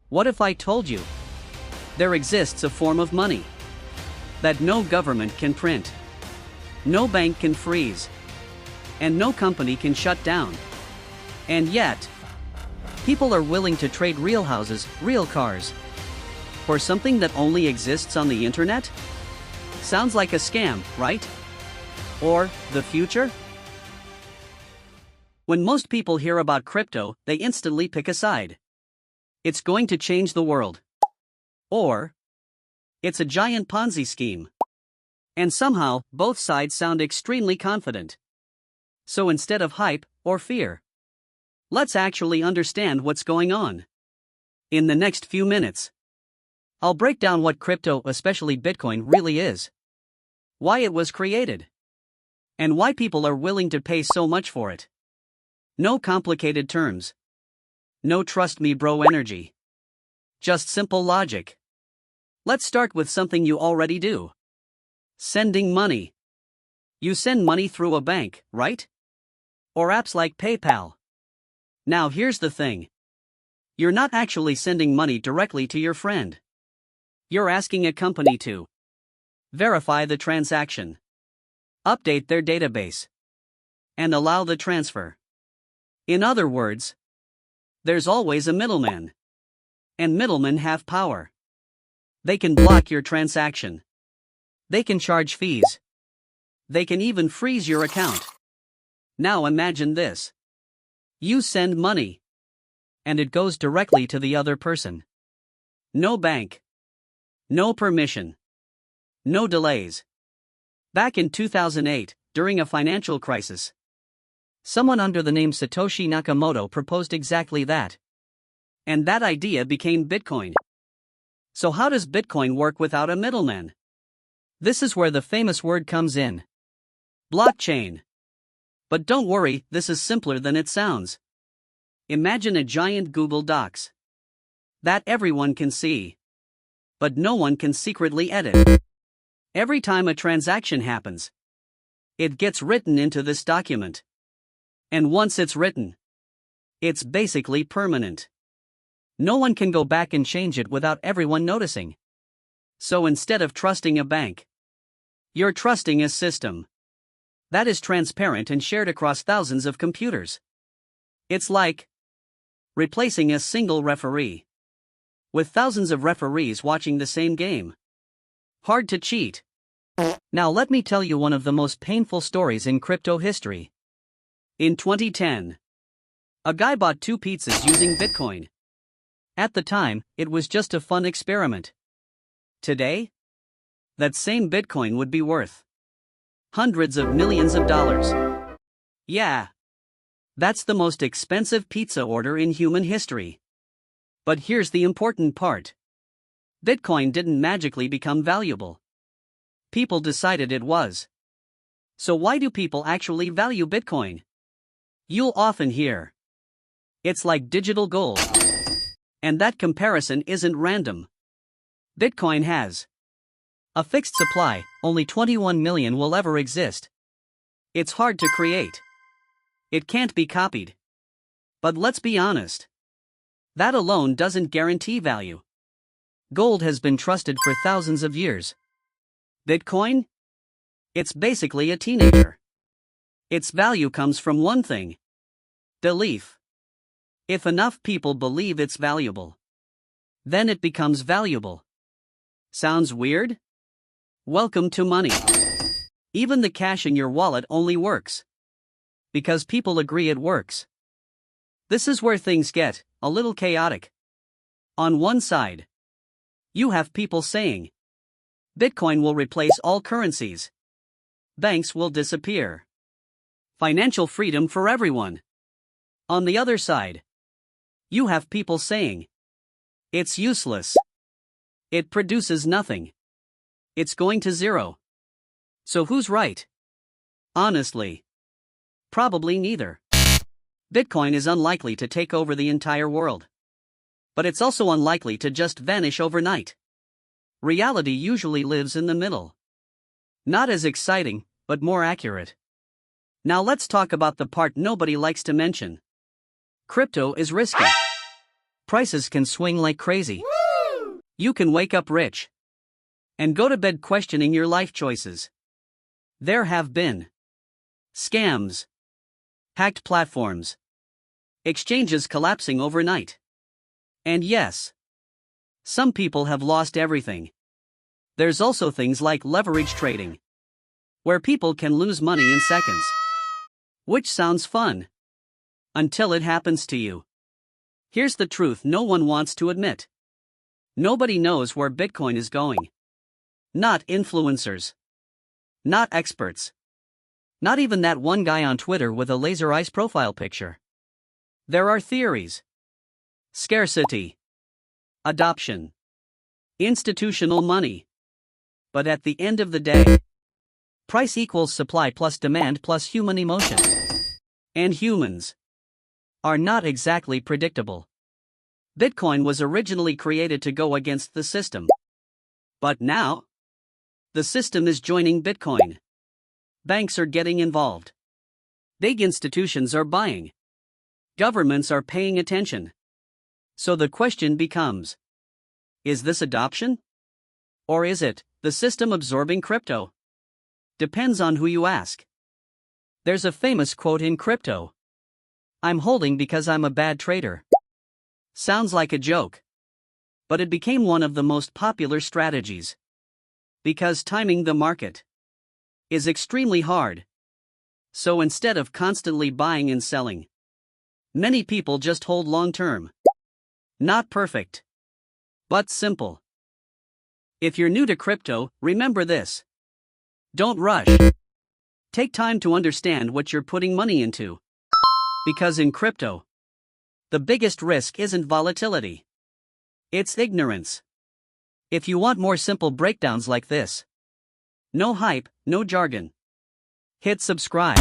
What if I told you there exists a form of money that no government can print, no bank can freeze, and no company can shut down? And yet, people are willing to trade real houses, real cars, for something that only exists on the internet? Sounds like a scam, right? Or the future? When most people hear about crypto, they instantly pick a side. It's going to change the world. Or it's a giant Ponzi scheme. And somehow, both sides sound extremely confident. So instead of hype or fear, let's actually understand what's going on. In the next few minutes, I'll break down what crypto, especially Bitcoin, really is, why it was created, and why people are willing to pay so much for it. No complicated terms. No trust me bro energy. Just simple logic. Let's start with something you already do. Sending money. You send money through a bank, right? Or apps like PayPal. Now here's the thing. You're not actually sending money directly to your friend. You're asking a company to verify the transaction, update their database, and allow the transfer. In other words, there's always a middleman. And middlemen have power. They can block your transaction. They can charge fees. They can even freeze your account. Now imagine this. You send money, and it goes directly to the other person. No bank. No permission. No delays. Back in 2008, during a financial crisis, someone under the name Satoshi Nakamoto proposed exactly that. And that idea became Bitcoin. So how does Bitcoin work without a middleman? This is where the famous word comes in. Blockchain. But don't worry, this is simpler than it sounds. Imagine a giant Google Docs that everyone can see, but no one can secretly edit. Every time a transaction happens, it gets written into this document. And once it's written, it's basically permanent. No one can go back and change it without everyone noticing. So instead of trusting a bank, you're trusting a system that is transparent and shared across thousands of computers. It's like replacing a single referee with thousands of referees watching the same game. Hard to cheat. Now let me tell you one of the most painful stories in crypto history. In 2010, a guy bought 2 pizzas using Bitcoin. At the time, it was just a fun experiment. Today, that same Bitcoin would be worth hundreds of millions of dollars. Yeah, that's the most expensive pizza order in human history. But here's the important part. Bitcoin didn't magically become valuable. People decided it was. So why do people actually value Bitcoin? You'll often hear, it's like digital gold. And that comparison isn't random. Bitcoin has a fixed supply, only 21 million will ever exist. It's hard to create. It can't be copied. But let's be honest. That alone doesn't guarantee value. Gold has been trusted for thousands of years. Bitcoin? It's basically a teenager. Its value comes from one thing: belief. If enough people believe it's valuable, then it becomes valuable. Sounds weird? Welcome to money. Even the cash in your wallet only works because people agree it works. This is where things get a little chaotic. On one side, you have people saying, Bitcoin will replace all currencies. Banks will disappear. Financial freedom for everyone. On the other side, you have people saying, it's useless. It produces nothing. It's going to zero. So who's right? Honestly, probably neither. Bitcoin is unlikely to take over the entire world. But it's also unlikely to just vanish overnight. Reality usually lives in the middle. Not as exciting, but more accurate. Now let's talk about the part nobody likes to mention. Crypto is risky. Prices can swing like crazy. You can wake up rich and go to bed questioning your life choices. There have been scams, hacked platforms, exchanges collapsing overnight. And yes, some people have lost everything. There's also things like leverage trading, where people can lose money in seconds. Which sounds fun until it happens to you. Here's the truth no one wants to admit. Nobody knows where Bitcoin is going. Not influencers. Not experts. Not even that one guy on Twitter with a laser eyes profile picture. There are theories. Scarcity. Adoption. Institutional money. But at the end of the day, price equals supply plus demand plus human emotion. And humans are not exactly predictable. Bitcoin was originally created to go against the system. But now, the system is joining Bitcoin. Banks are getting involved. Big institutions are buying. Governments are paying attention. So the question becomes, is this adoption? Or is it the system absorbing crypto? Depends on who you ask. There's a famous quote in crypto. I'm holding because I'm a bad trader. Sounds like a joke. But it became one of the most popular strategies. Because timing the market is extremely hard. So instead of constantly buying and selling, many people just hold long term. Not perfect, but simple. If you're new to crypto, remember this. Don't rush. Take time to understand what you're putting money into. Because in crypto, the biggest risk isn't volatility. It's ignorance. If you want more simple breakdowns like this, no hype, no jargon, hit subscribe.